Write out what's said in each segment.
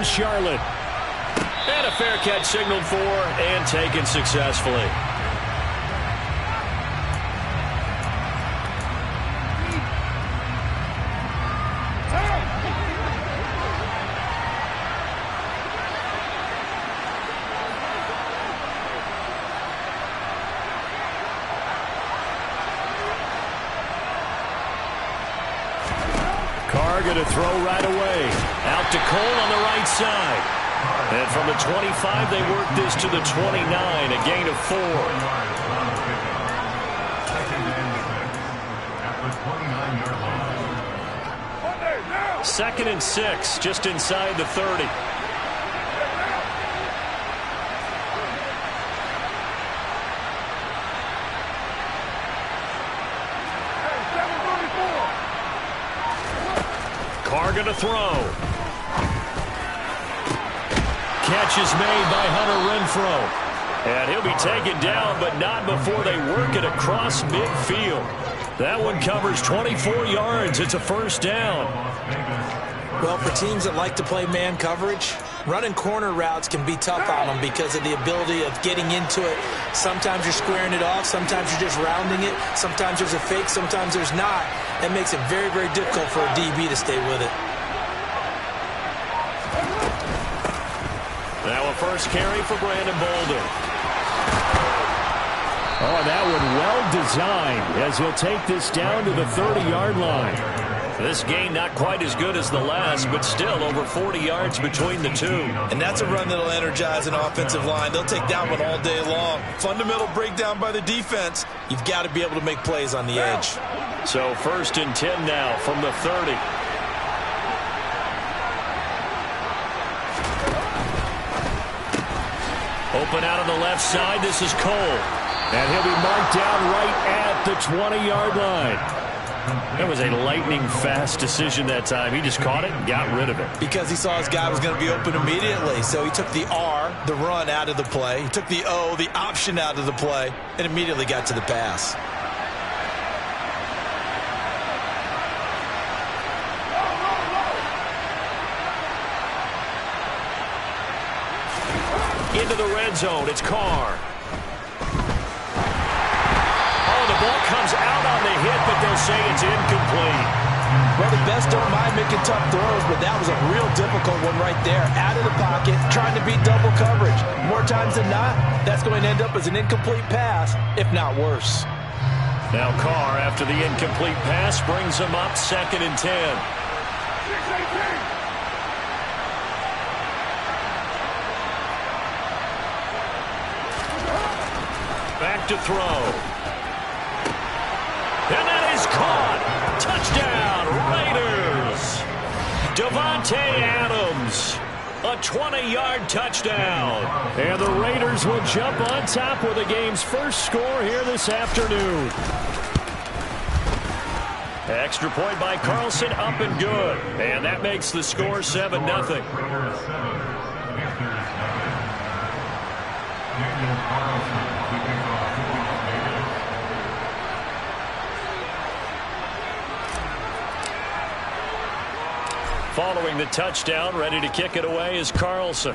Charlotte. And a fair catch signaled for and taken successfully. Carr going to throw right away. Out to Cole on the right side. And from the 25, they work this to the 29, a gain of 4. Second and 6, just inside the 30. Carr going to throw. Catch is made by Hunter Renfrow. And he'll be taken down, but not before they work it across midfield. That one covers 24 yards. It's a first down. Well, for teams that like to play man coverage, running corner routes can be tough on them because of the ability of getting into it. Sometimes you're squaring it off. Sometimes you're just rounding it. Sometimes there's a fake. Sometimes there's not. That makes it very, very difficult for a DB to stay with it. Now a first carry for Brandon Bolden. Oh, that one well designed as he'll take this down to the 30-yard line. This gain not quite as good as the last, but still over 40 yards between the two. And that's a run that'll energize an offensive line. They'll take that one all day long. Fundamental breakdown by the defense. You've got to be able to make plays on the edge. So first and 10 now from the 30. Open out on the left side. This is Cole. And he'll be marked down right at the 20-yard line. That was a lightning-fast decision that time. He just caught it and got rid of it. Because he saw his guy was going to be open immediately. So he took the R, the run, out of the play. He took the O, the option, out of the play, and immediately got to the pass. Into the red zone. It's Carr. Oh, the ball comes out on the hit, but they'll say it's incomplete. Well, the best don't mind making tough throws, but that was a real difficult one right there. Out of the pocket, trying to beat double coverage. More times than not, that's going to end up as an incomplete pass, if not worse. Now Carr, after the incomplete pass, brings him up second and 10. Back to throw. And that is caught. Touchdown, Raiders. Davante Adams. A 20-yard touchdown. And the Raiders will jump on top with the game's first score here this afternoon. Extra point by Carlson, up and good. And that makes the score 7-0. Following the touchdown, ready to kick it away is Carlson.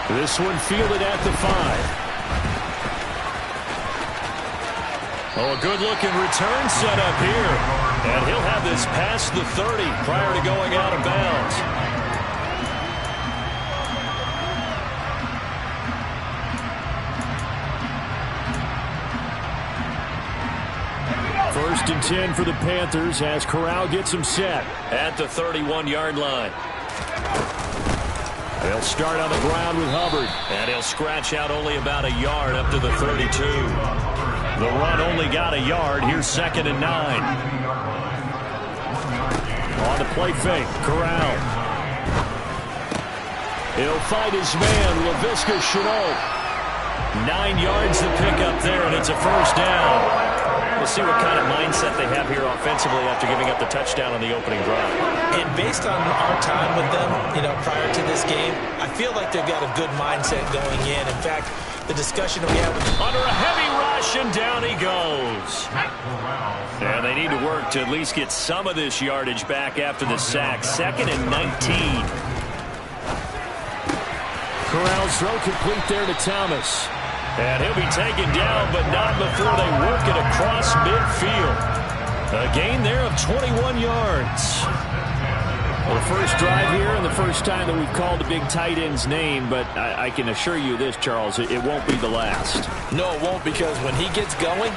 This one fielded at the 5. Oh, a good-looking return set up here. And he'll have this past the 30 prior to going out of bounds. First and 10 for the Panthers as Corral gets him set. At the 31-yard line. They'll start on the ground with Hubbard. And he'll scratch out only about a yard up to the 32. The run only got a yard. Here's second and 9. On the play fake, Corral. He'll find his man, Laviska Shenault. 9 yards to pick up there, and it's a first down. We'll see what kind of mindset they have here offensively after giving up the touchdown on the opening drive. And based on our time with them, prior to this game, I feel like they've got a good mindset going in. In fact, the discussion that we had with under a heavy rush, and down he goes. And they need to work to at least get some of this yardage back after the sack. 2nd and 19. Corral's throw complete there to Thomas. And he'll be taken down, but not before they work it across midfield. A gain there of 21 yards. Well, the first drive here and the first time that we've called a big tight end's name, but I can assure you this, Charles, it won't be the last. No, it won't, because when he gets going,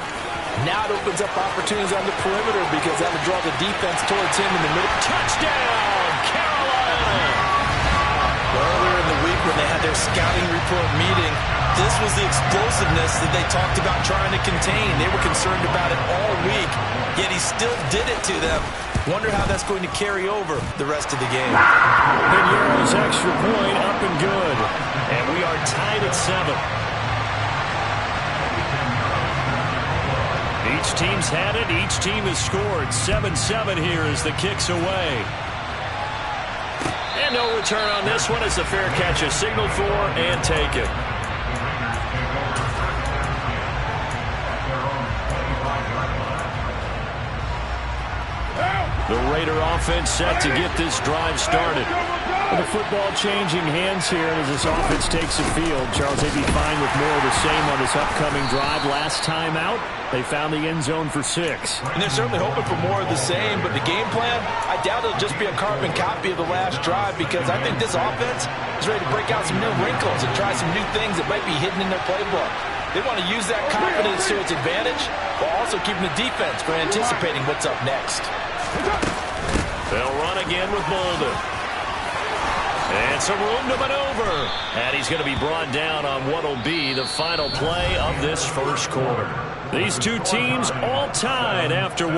now it opens up opportunities on the perimeter because that'll draw the defense towards him in the middle. Touchdown, Carolina! Earlier in the week when they had their scouting report meeting, this was the explosiveness that they talked about trying to contain. They were concerned about it all week, yet he still did it to them. Wonder how that's going to carry over the rest of the game. Piñeiro's extra point up and good. And we are tied at 7. Each team's had it. Each team has scored. 7-7 here as the kick's away. And no return on this one as the fair catch is signaled for and taken. The Raider offense set to get this drive started. With the football changing hands here as this offense takes the field, Charles, they'd be fine with more of the same on this upcoming drive. Last time out, they found the end zone for 6. And they're certainly hoping for more of the same, but the game plan, I doubt it'll just be a carbon copy of the last drive, because I think this offense is ready to break out some new wrinkles and try some new things that might be hidden in their playbook. They want to use that confidence to its advantage while also keeping the defense from anticipating what's up next. They'll run again with Bolden. And some room to maneuver. And he's going to be brought down on what will be the final play of this first quarter. These two teams all tied after 1.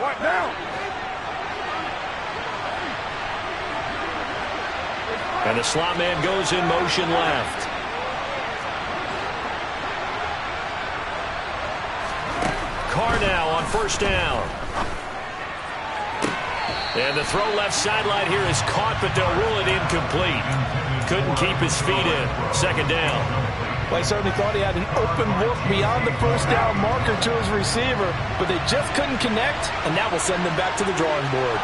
What now? And the slot man goes in motion left. Carr now on first down. And the throw left sideline here is caught, but they'll rule it incomplete. Couldn't keep his feet in. 2nd down. Well, I certainly thought he had an open look beyond the first down marker to his receiver, but they just couldn't connect, and that will send them back to the drawing board.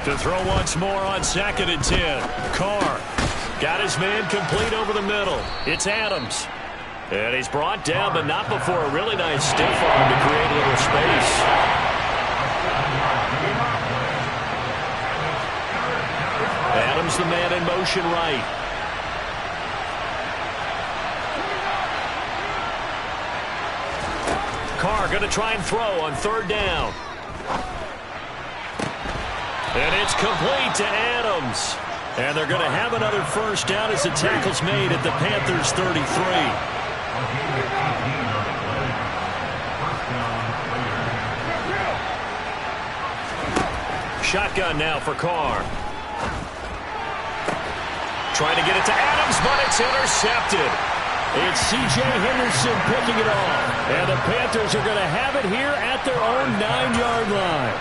To throw once more on 2nd and 10. Carr got his man complete over the middle. It's Adams. And he's brought down, but not before a really nice stiff arm to create a little space. Adams the man in motion right. Carr going to try and throw on 3rd down. And it's complete to Adams. And they're going to have another first down as the tackle's made at the Panthers' 33. Shotgun now for Carr. Trying to get it to Adams, but it's intercepted. It's C.J. Henderson picking it off. And the Panthers are going to have it here at their own 9-yard line.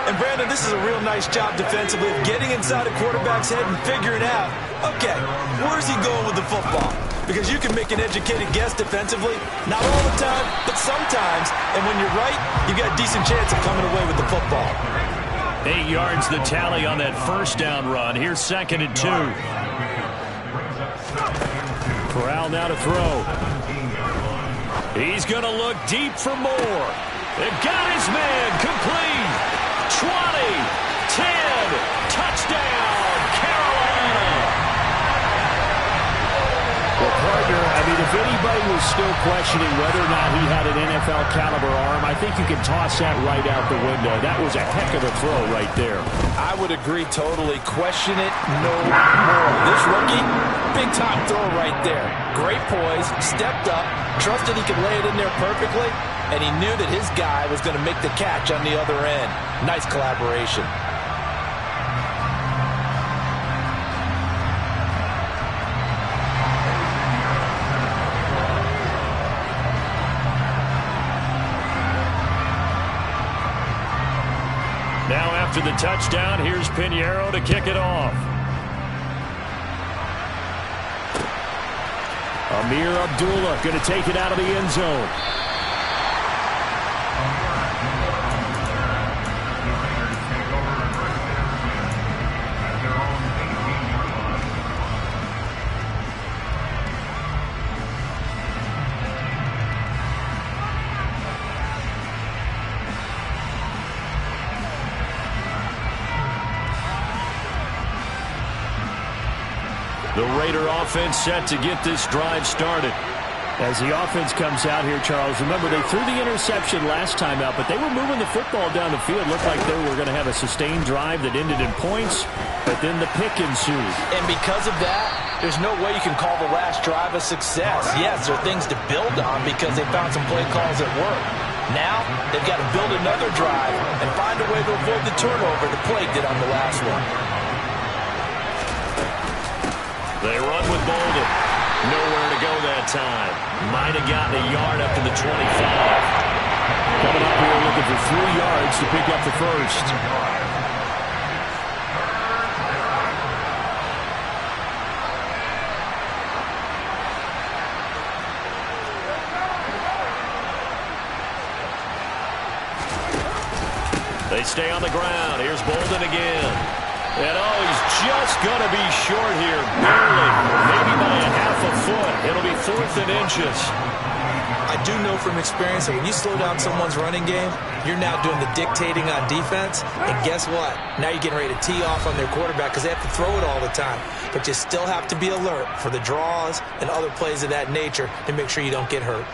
And, Brandon, this is a real nice job defensively of getting inside a quarterback's head and figuring out, okay, where's he going with the football? Because you can make an educated guess defensively, not all the time, but sometimes. And when you're right, you got a decent chance of coming away with the football. 8 yards the tally on that first down run. Here's 2nd and 2. Corral now to throw. He's going to look deep for more. They've got his man complete. 20, 10, touchdown, Carolina. Well, partner, I mean, if anybody was still questioning whether or not he had an NFL caliber arm, I think you can toss that right out the window. That was a heck of a throw right there. I would agree totally. Question it no more. This rookie Big-time throw right there. Great poise, stepped up, trusted he could lay it in there perfectly, and he knew that his guy was going to make the catch on the other end. Nice collaboration. Now after the touchdown, here's Pinheiro to kick it off. Amir Abdullah going to take it out of the end zone. The Raider offense set to get this drive started. As the offense comes out here, Charles, remember they threw the interception last time out, but they were moving the football down the field. Looked like they were going to have a sustained drive that ended in points, but then the pick ensued. And because of that, there's no way you can call the last drive a success. Yes, there are things to build on because they found some play calls that work. Now, they've got to build another drive and find a way to avoid the turnover the Plague did on the last one. They run with Bolden. Nowhere to go that time. Might have gotten a yard up to the 25. Coming up here looking for 3 yards to pick up the first. They stay on the ground. Here's Bolden again. And he's just going to be short here, barely, maybe by a half a foot. It'll be 4th and inches. I do know from experience that when you slow down someone's running game, you're now doing the dictating on defense. And guess what? Now you're getting ready to tee off on their quarterback because they have to throw it all the time. But you still have to be alert for the draws and other plays of that nature to make sure you don't get hurt.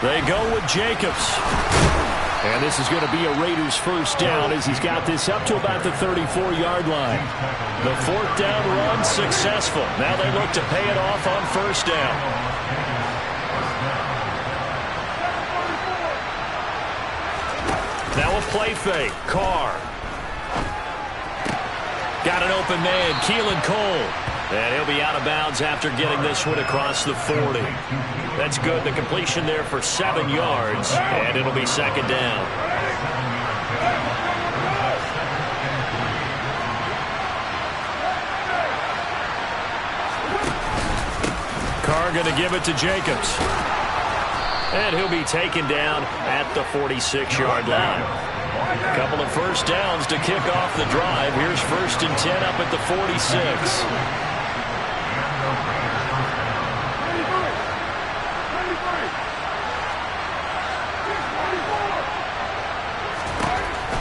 They go with Jacobs. And this is going to be a Raiders first down as he's got this up to about the 34-yard line. The 4th down run successful. Now they look to pay it off on first down. Now a play fake. Carr. Got an open man. Keelan Cole. And he'll be out of bounds after getting this one across the 40. That's good. The completion there for 7 yards. And it'll be 2nd down. Carr going to give it to Jacobs. And he'll be taken down at the 46-yard line. A couple of first downs to kick off the drive. Here's 1st and 10 up at the 46.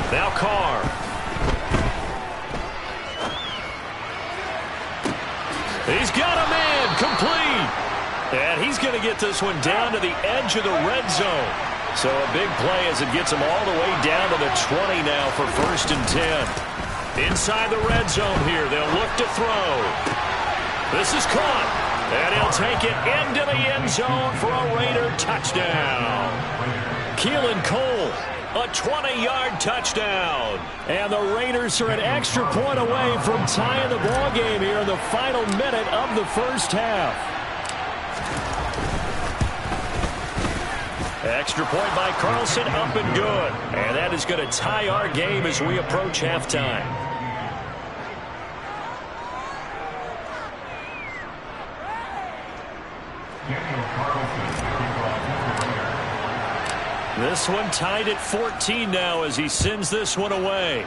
Now Carr. He's got a man complete. And he's going to get this one down to the edge of the red zone. So a big play as it gets him all the way down to the 20 now for 1st and 10. Inside the red zone here. They'll look to throw. This is caught. And he'll take it into the end zone for a Raider touchdown. Keelan Cole. A 20-yard touchdown. And the Raiders are an extra point away from tying the ball game here in the final minute of the first half. Extra point by Carlson, up and good. And that is going to tie our game as we approach halftime. This one tied at 14 now as he sends this one away.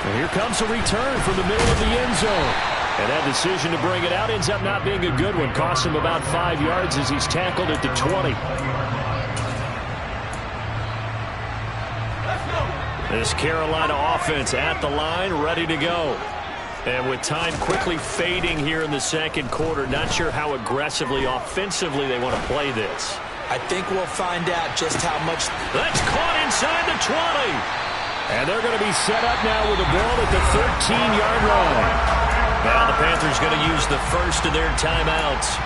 And here comes a return from the middle of the end zone. And that decision to bring it out ends up not being a good one. Costs him about 5 yards as he's tackled at the 20. This Carolina offense at the line, ready to go. And with time quickly fading here in the second quarter, not sure how aggressively, offensively they want to play this. I think we'll find out just how much. That's caught inside the 20. And they're going to be set up now with the ball at the 13-yard line. Now the Panthers going to use the first of their timeouts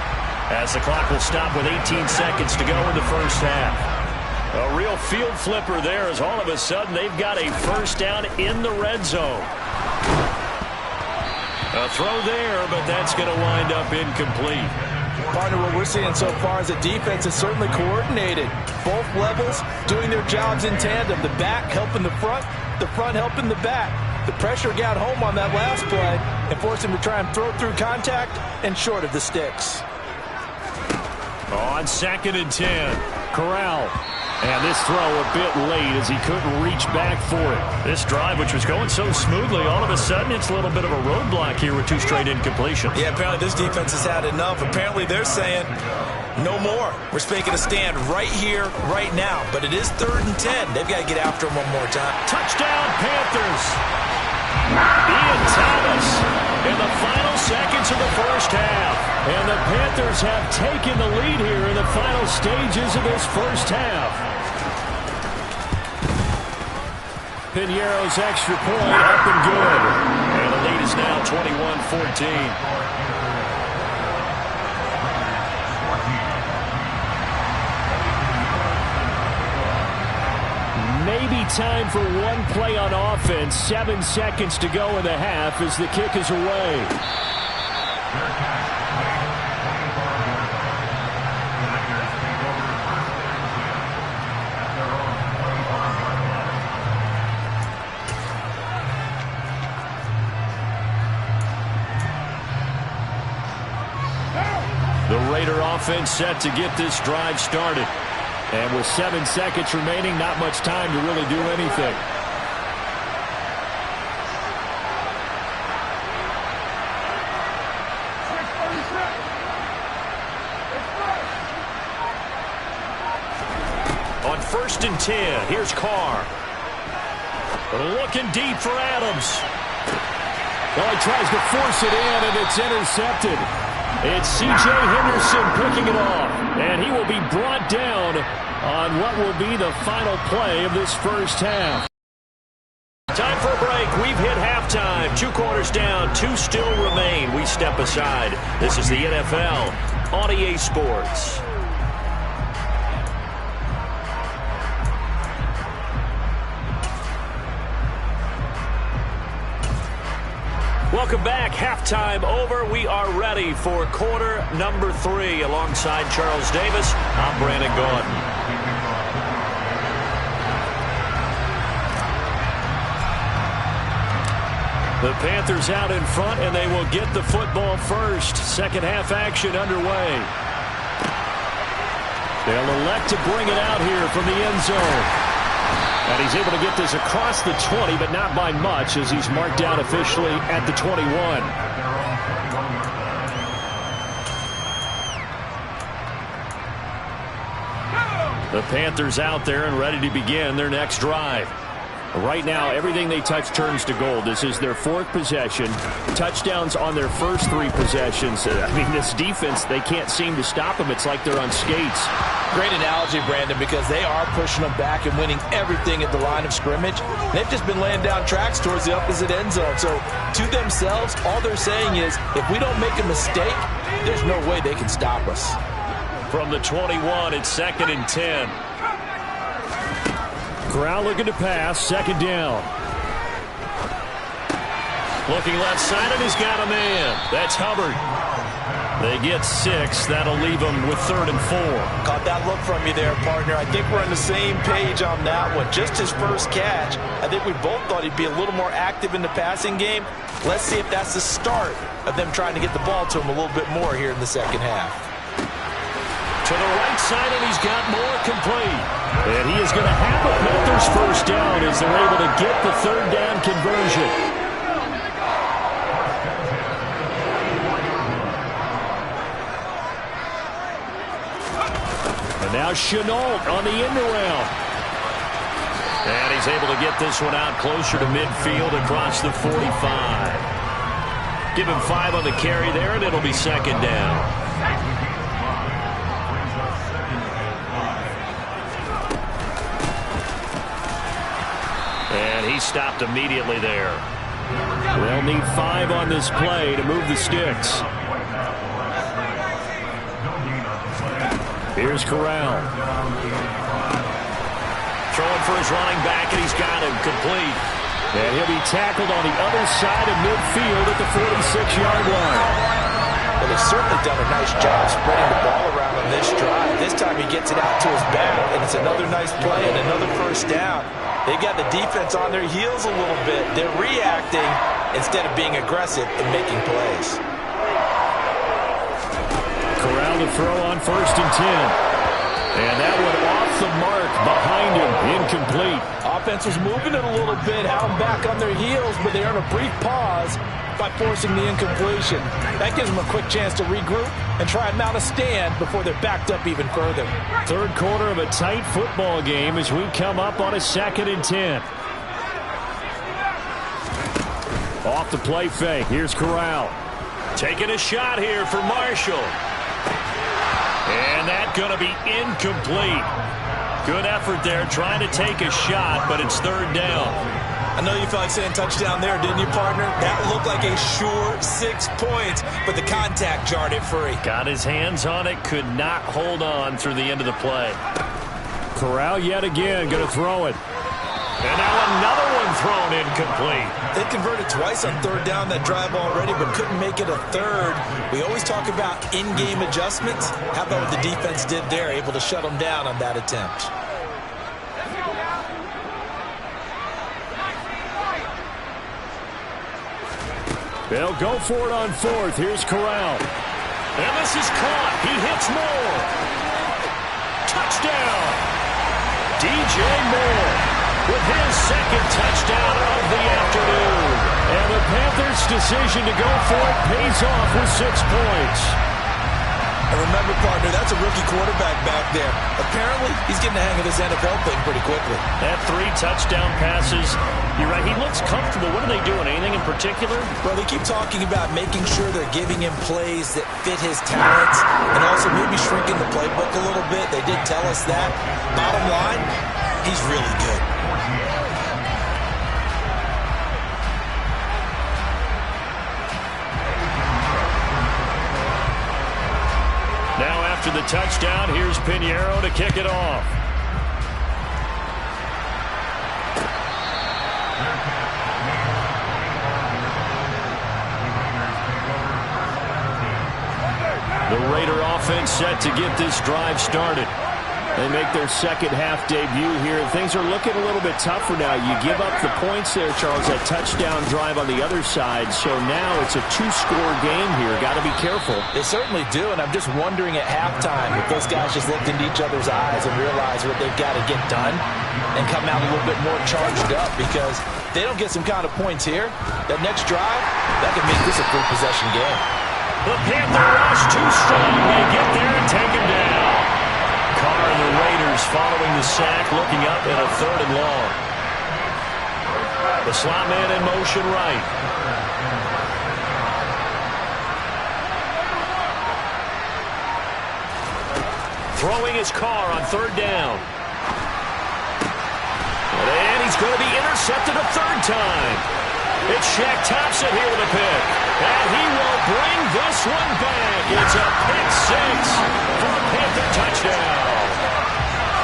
as the clock will stop with 18 seconds to go in the first half. A real field flipper there as all of a sudden they've got a first down in the red zone. A throw there, but that's going to wind up incomplete. Partner, what we're seeing so far is the defense is certainly coordinated. Both levels doing their jobs in tandem. The back helping the front helping the back. The pressure got home on that last play and forced him to try and throw through contact and short of the sticks. On 2nd and 10, Corral. And this throw a bit late as he couldn't reach back for it. This drive, which was going so smoothly, all of a sudden it's a little bit of a roadblock here with 2 straight incompletions. Yeah, apparently this defense has had enough. Apparently they're saying no more. We're making a stand right here, right now. But it is 3rd and 10. They've got to get after him one more time. Touchdown, Panthers. Ian Thomas in the final seconds of the first half. And the Panthers have taken the lead here in the final stages of this first half. Piñeiro's extra point up and good. And the lead is now 21-14. Maybe time for one play on offense. 7 seconds to go in the half as the kick is away. The Raider offense set to get this drive started. And with 7 seconds remaining, not much time to really do anything. On 1st and 10, here's Carr. Looking deep for Adams. Well, he tries to force it in, and it's intercepted. It's C.J. Henderson picking it off, and he will be brought down on what will be the final play of this first half. Time for a break. We've hit halftime. 2 quarters down, 2 still remain. We step aside. This is the NFL on EA Sports. Welcome back. Halftime over. We are ready for quarter number 3. Alongside Charles Davis, I'm Brandon Gaudin. The Panthers out in front, and they will get the football first. Second half action underway. They'll elect to bring it out here from the end zone. And he's able to get this across the 20, but not by much as he's marked down officially at the 21. The Panthers out there and ready to begin their next drive. Right now, everything they touch turns to gold. This is their 4th possession. Touchdowns on their first 3 possessions. I mean, this defense, they can't seem to stop them. It's like they're on skates. Great analogy, Brandon, because they are pushing them back and winning everything at the line of scrimmage. They've just been laying down tracks towards the opposite end zone. So to themselves, all they're saying is, if we don't make a mistake, there's no way they can stop us. From the 21, it's 2nd and 10. Corral looking to pass, 2nd down. Looking left side, and he's got a man. That's Hubbard. They get 6. That'll leave them with 3rd and 4. Caught that look from you there, partner. I think we're on the same page on that one. Just his first catch. I think we both thought he'd be a little more active in the passing game. Let's see if that's the start of them trying to get the ball to him a little bit more here in the second half. To the right side, and he's got more complete. And he is going to have the Panthers first down as they're able to get the 3rd down conversion. And now Chenault on the end around. And he's He's able to get this one out closer to midfield across the 45. Give him 5 on the carry there, and it'll be second down. And he stopped immediately there. They'll need 5 on this play to move the sticks. Here's Corral. Throwing for his running back, and he's got him complete. And he'll be tackled on the other side of midfield at the 46-yard line. Well, they've certainly done a nice job spreading the ball around on this drive. This time he gets it out to his back, and it's another nice play and another first down. They've got the defense on their heels a little bit. They're reacting instead of being aggressive and making plays. Corral to throw on 1st and 10. And that one off the mark behind him. Incomplete. Offense was moving it a little bit, had them back on their heels, but they earn a brief pause by forcing the incompletion. That gives them a quick chance to regroup and try and mount a stand before they're backed up even further. Third quarter of a tight football game as we come up on a 2nd and 10. Off the play fake. Here's Corral. Taking a shot here for Marshall. And that's going to be incomplete. Good effort there trying to take a shot, but it's 3rd down. I know you felt like saying touchdown there, didn't you, partner? That looked like a sure 6 points, but the contact jarred it free. Got his hands on it, could not hold on through the end of the play. Corral yet again going to throw it. And now another one thrown incomplete. They converted twice on 3rd down that drive already, but couldn't make it a 3rd. We always talk about in-game adjustments. How about what the defense did there, able to shut them down on that attempt? They'll go for it on 4th. Here's Corral. And this is caught. He hits Moore. Touchdown. DJ Moore with his 2nd touchdown of the afternoon. And the Panthers' decision to go for it pays off with 6 points. And remember, partner, that's a rookie quarterback back there. Apparently, he's getting the hang of this NFL thing pretty quickly. That 3 touchdown passes, you're right, he looks comfortable. What are they doing? Anything in particular? Well, they keep talking about making sure they're giving him plays that fit his talents and also maybe shrinking the playbook a little bit. They did tell us that. Bottom line, he's really good. Now after the touchdown, here's Pinheiro to kick it off. The Raider offense set to get this drive started. They make their 2nd half debut here. Things are looking a little bit tougher now. You give up the points there, Charles, that touchdown drive on the other side. So now it's a 2-score game here. Got to be careful. They certainly do, and I'm just wondering at halftime if those guys just looked into each other's eyes and realized what they've got to get done and come out a little bit more charged up, because they don't get some kind of points here. That next drive, that could make this a 3-possession game. The Panther rush too strong. They get there and take him down. Carr and the Raiders following the sack, looking up at a 3rd and long. The slot man in motion right. Throwing his Carr on 3rd down. And he's going to be intercepted a 3rd time. It's Shaq Thompson here with a pick. And he will bring this one back. It's a pick 6 for a Panther touchdown.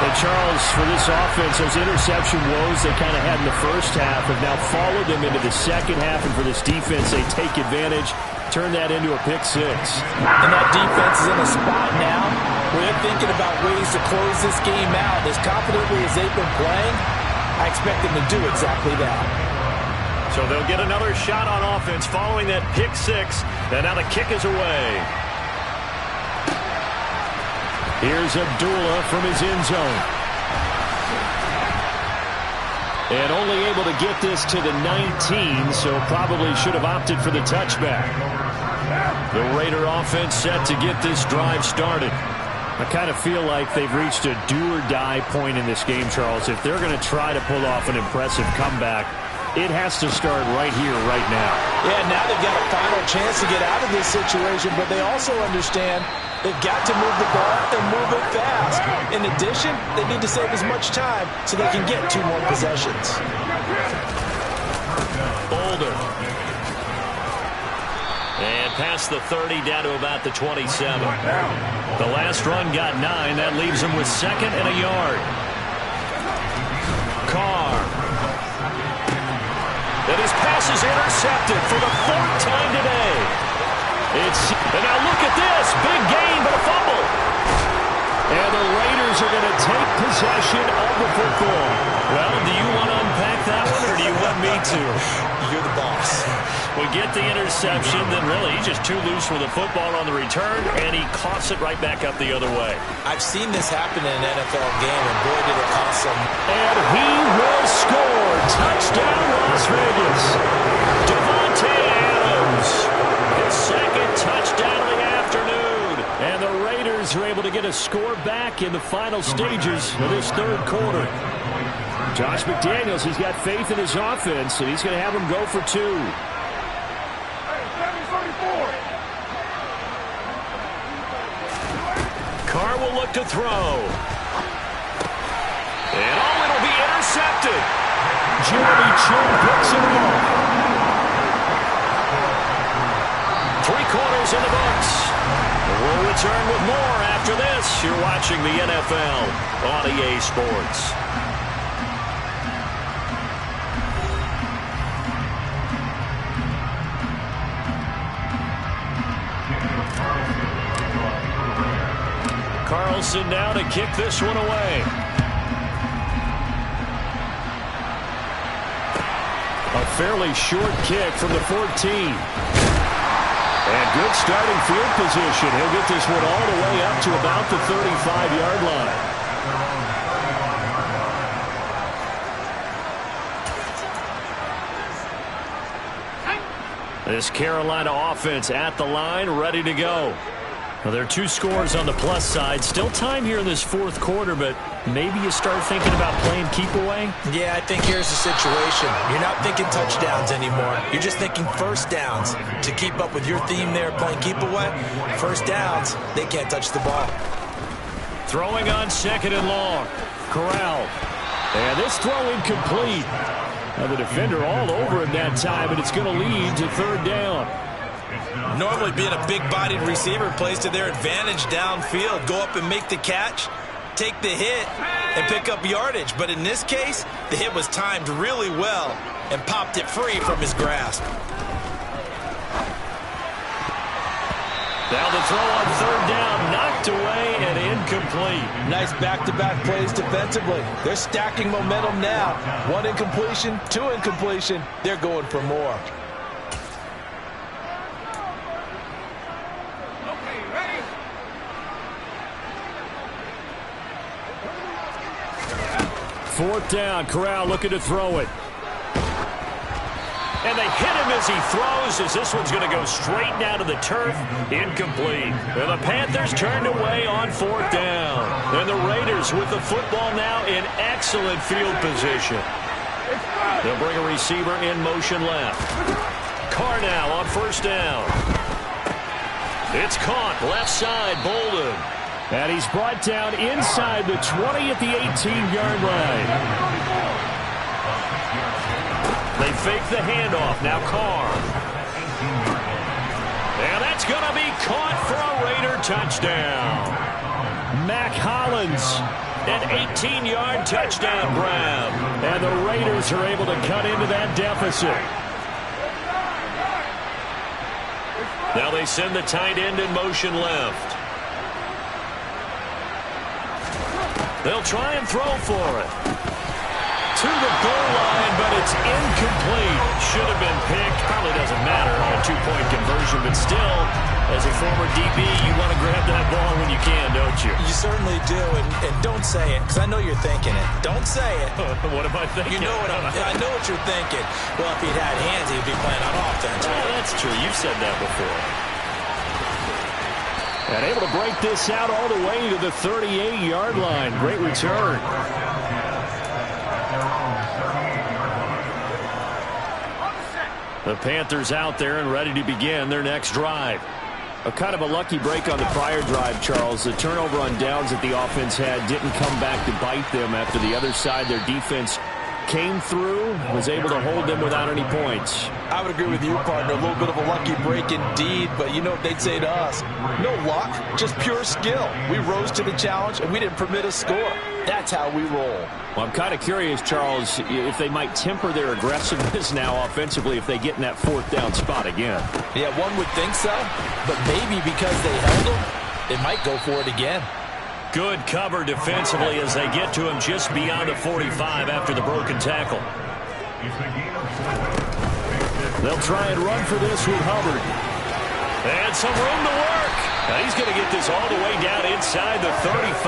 And Charles, for this offense, those interception woes they kind of had in the first half have now followed them into the second half. And for this defense, they take advantage, turn that into a pick 6. And that defense is in a spot now where they're thinking about ways to close this game out. As confidently as they've been playing, I expect them to do exactly that. So they'll get another shot on offense following that pick 6. And now the kick is away. Here's Abdullah from his end zone. And only able to get this to the 19, so probably should have opted for the touchback. The Raider offense set to get this drive started. I kind of feel like they've reached a do-or-die point in this game, Charles. If they're going to try to pull off an impressive comeback, it has to start right here, right now. Yeah, now they've got a final chance to get out of this situation, but they also understand they've got to move the ball and move it fast. In addition, they need to save as much time so they can get 2 more possessions. Boulder. And past the 30 down to about the 27. The last run got 9. That leaves him with 2nd and a yard. Carr. And his pass is intercepted for the 4th time today. And now look at this. Big gain, but a fumble. And the Raiders are going to take possession of the football. Well, do you want to unpack that one, or do you want me to? You're the boss. We get the interception, then really he's just too loose with the football on the return, and he coughs it right back up the other way. I've seen this happen in an NFL game, and boy, did it cost them. And he will score. Touchdown, Las Vegas. Devontae Adams. His 2nd touchdown of the afternoon. And the Raiders are able to get a score back in the final stages of this 3rd quarter. Josh McDaniels has got faith in his offense, and he's going to have them go for 2. Carr will look to throw. And it'll be intercepted. Jeremy Chin picks it up. 3 quarters in the books. We'll return with more after this. You're watching the NFL on EA Sports. Carlson now to kick this one away. A fairly short kick from the 14. And good starting field position. He'll get this one all the way up to about the 35-yard line. This Carolina offense at the line, ready to go. Well, there are 2 scores on the plus side. Still time here in this 4th quarter, but maybe you start thinking about playing keep away? Yeah, I think here's the situation. You're not thinking touchdowns anymore. You're just thinking first downs. To keep up with your theme there, playing keep away, first downs, they can't touch the ball. Throwing on 2nd and long. Corral. And this throw incomplete. Now the defender all over him that time, and it's going to lead to 3rd down. Normally being a big-bodied receiver plays to their advantage downfield. Go up and make the catch, take the hit, and pick up yardage. But in this case, the hit was timed really well and popped it free from his grasp. Now the throw on 3rd down, knocked away and incomplete. Nice back-to-back plays defensively. They're stacking momentum now. 1 incompletion, 2 incompletion. They're going for more. 4th down. Corral looking to throw it. And they hit him as he throws, as this one's going to go straight down to the turf. Incomplete. And the Panthers turned away on 4th down. And the Raiders with the football now in excellent field position. They'll bring a receiver in motion left. Carr now on 1st down. It's caught left side, Bolden. And he's brought down inside the 20 at the 18-yard line. They fake the handoff. Now Carr. And that's going to be caught for a Raider touchdown. Mac Hollins. An 18-yard touchdown grab. And the Raiders are able to cut into that deficit. Now they send the tight end in motion left. They'll try and throw for it. To the goal line, but it's incomplete. Should have been picked. Probably doesn't matter on a 2-point conversion, but still, as a former DB, you want to grab that ball when you can, don't you? You certainly do, and don't say it, because I know you're thinking it. Don't say it. What am I thinking? You know what I know what you're thinking. Well, if he'd had hands, he'd be playing on offense. Oh, that's true. You've said that before. And able to break this out all the way to the 38-yard line. Great return. The Panthers out there and ready to begin their next drive. A kind of a lucky break on the prior drive, Charles. The turnover on downs that the offense had didn't come back to bite them after the other side. Their defense came through, was able to hold them without any points. I would agree with you, partner. A little bit of a lucky break indeed, but you know what they'd say to us? No luck, just pure skill. We rose to the challenge, and we didn't permit a score. That's how we roll. Well, I'm kind of curious, Charles, if they might temper their aggressiveness now offensively if they get in that fourth down spot again. Yeah, one would think so, but maybe because they held them, they might go for it again. Good cover defensively as they get to him just beyond the 45 after the broken tackle. They'll try and run for this with Hubbard. And some room to work. Now he's going to get this all the way down inside the 35.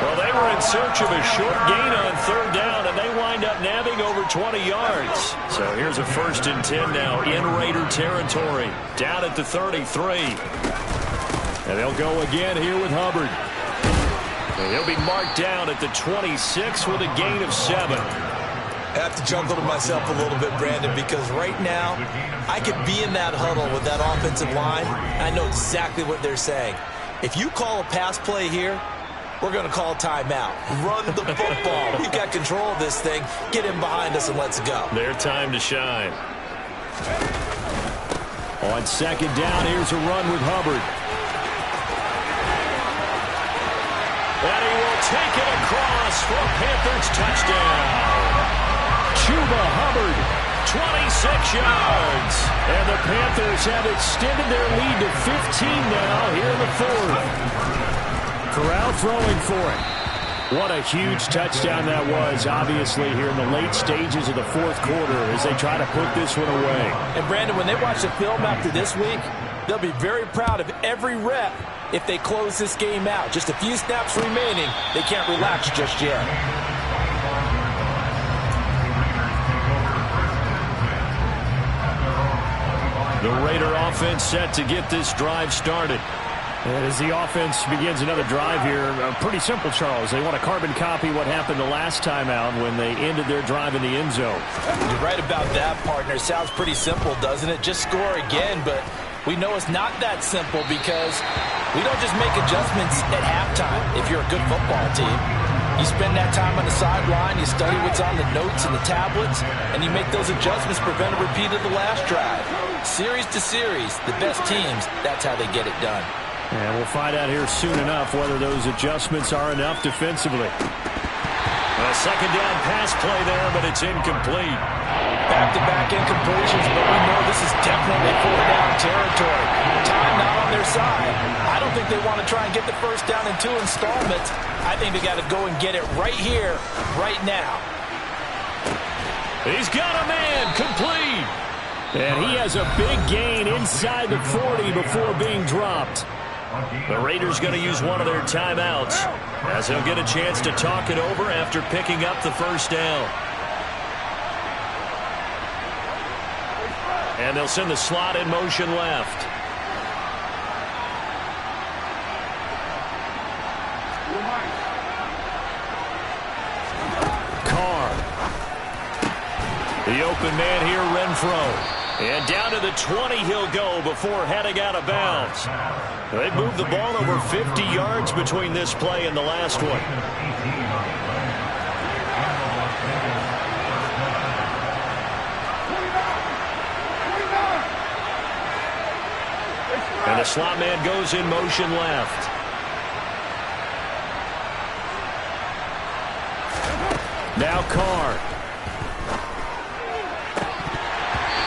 Well, they were in search of a short gain on third down, and they wind up nabbing over 20 yards. So here's a 1st and 10 now in Raider territory, down at the 33. And they'll go again here with Hubbard. And he'll be marked down at the 26 with a gain of 7. I have to chuckle to myself a little bit, Brandon, because right now I could be in that huddle with that offensive line. I know exactly what they're saying. If you call a pass play here, we're going to call timeout. Run the football. We've got control of this thing. Get him behind us and let's go. Their time to shine. On 2nd down, here's a run with Hubbard. And he will take it across for a Panthers touchdown. Chuba Hubbard, 26 yards. And the Panthers have extended their lead to 15 now here in the 4th. Corral throwing for it. What a huge touchdown that was, obviously, here in the late stages of the 4th quarter as they try to put this one away. And, Brandon, when they watch the film after this week, they'll be very proud of every rep if they close this game out. Just a few snaps remaining. They can't relax just yet. The Raider offense set to get this drive started. And as the offense begins another drive here, pretty simple, Charles. They want to carbon copy what happened the last time out when they ended their drive in the end zone. You're right about that, partner. Sounds pretty simple, doesn't it? Just score again, but we know it's not that simple because we don't just make adjustments at halftime if you're a good football team. You spend that time on the sideline, you study what's on the notes and the tablets, and you make those adjustments, prevent a repeat of the last drive. Series to series, the best teams, that's how they get it done. And we'll find out here soon enough whether those adjustments are enough defensively. A 2nd down pass play there, but it's incomplete. Back-to-back incompletions, but we know this is definitely 4th down territory. Time not on their side. I don't think they want to try and get the 1st down in 2 installments. I think they got to go and get it right here, right now. He's got a man, complete. And he has a big gain inside the 40 before being dropped. The Raiders going to use one of their timeouts as he'll get a chance to talk it over after picking up the 1st down. And they'll send the slot in motion left. Carr. The open man here, Renfro. And down to the 20 he'll go before heading out of bounds. They moved the ball over 50 yards between this play and the last one. And the slot man goes in motion left. Now Carr.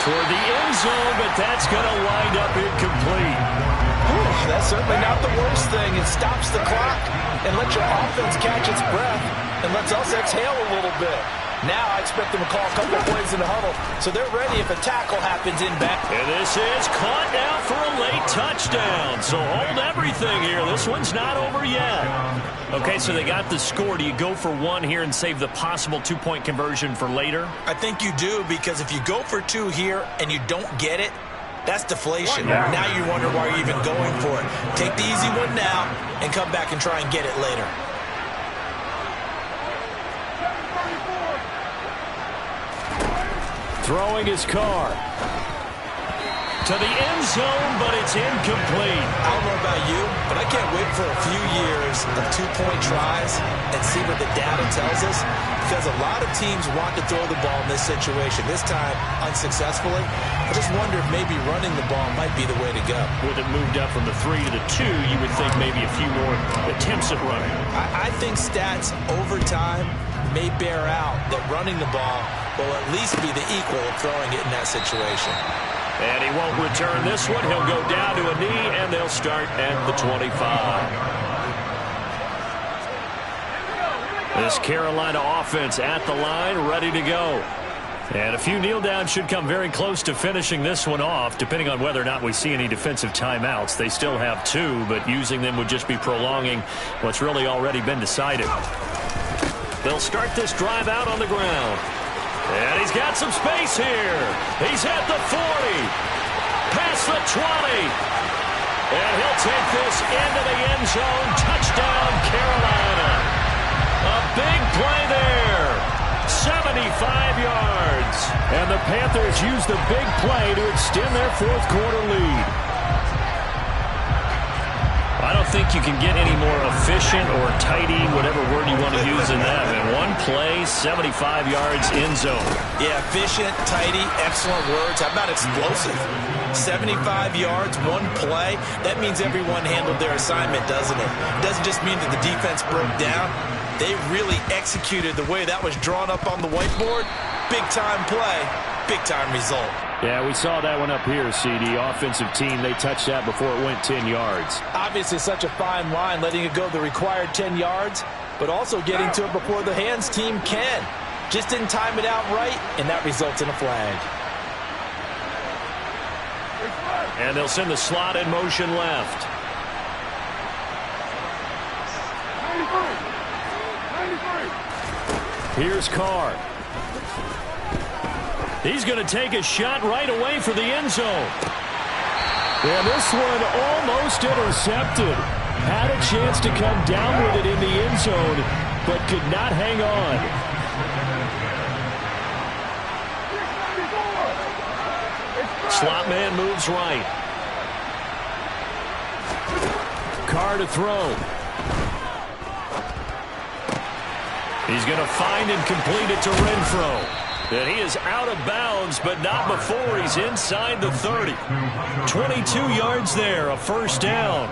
Toward the end zone, but that's going to wind up incomplete. That's certainly not the worst thing. It stops the clock and lets your offense catch its breath and lets us exhale a little bit. Now I expect them to call a couple of plays in the huddle, so they're ready if a tackle happens in back. And this is caught now for a late touchdown. So hold everything here. This one's not over yet. Okay, so they got the score. Do you go for 1 here and save the possible 2-point conversion for later? I think you do, because if you go for 2 here and you don't get it, That's deflation. Now you wonder why you're even going for it. Take the easy one now and come back and try and get it later. Throwing his car to the end zone, but it's incomplete. I don't know about you, but I can't wait for a few years of two-point tries and see what the data tells us, because a lot of teams want to throw the ball in this situation, this time unsuccessfully. I just wonder if maybe running the ball might be the way to go. With it moved up from the 3 to the 2, you would think maybe a few more attempts at running. I think stats over time may bear out that running the ball will at least be the equal of throwing it in that situation. And he won't return this one. He'll go down to a knee, and they'll start at the 25. This Carolina offense at the line, ready to go. And a few kneel downs should come very close to finishing this one off, depending on whether or not we see any defensive timeouts. They still have 2, but using them would just be prolonging what's really already been decided. They'll start this drive out on the ground. And he's got some space here. He's at the 40. Past the 20. And he'll take this into the end zone. Touchdown, Carolina. A big play there. 75 yards. And the Panthers use the big play to extend their fourth quarter lead. I don't think you can get any more efficient or tidy, whatever word you want to use in that. And one play, 75 yards in zone. Yeah, efficient, tidy, excellent words. How about explosive? 75 yards, one play. That means everyone handled their assignment, doesn't it? It doesn't just mean that the defense broke down. They really executed the way that was drawn up on the whiteboard. Big-time play, big-time result. Yeah, we saw that one up here, CD. Offensive team, they touched that before it went 10 yards. Obviously such a fine line, letting it go the required 10 yards, but also getting to it before the hands team can. Just didn't time it out right, and that results in a flag. And they'll send the slot in motion left. Here's Carr. He's going to take a shot right away for the end zone. And this one almost intercepted. Had a chance to come down with it in the end zone, but could not hang on. Slot man moves right. Carr to throw. He's going to find and complete it to Renfro. And he is out of bounds, but not before he's inside the 30. 22 yards there, a first down.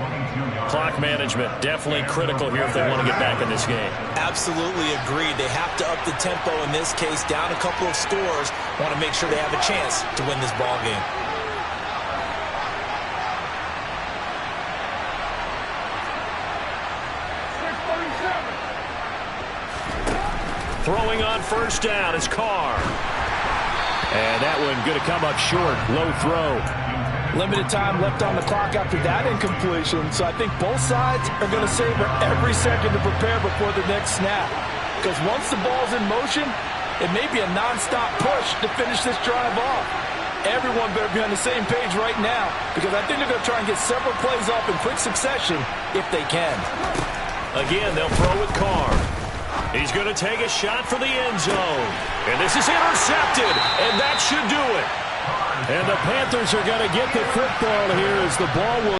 Clock management definitely critical here if they want to get back in this game. Absolutely agreed. They have to up the tempo in this case, down a couple of scores. Want to make sure they have a chance to win this ball game. Throwing on first down is Carr. And that one going to come up short. Low throw. Limited time left on the clock after that incompletion, so I think both sides are going to savor every second to prepare before the next snap. Because once the ball's in motion, it may be a nonstop push to finish this drive off. Everyone better be on the same page right now, because I think they're going to try and get several plays off in quick succession if they can. Again, they'll throw with Carr. He's going to take a shot for the end zone. And this is intercepted, and that should do it. And the Panthers are going to get the football here as the ball will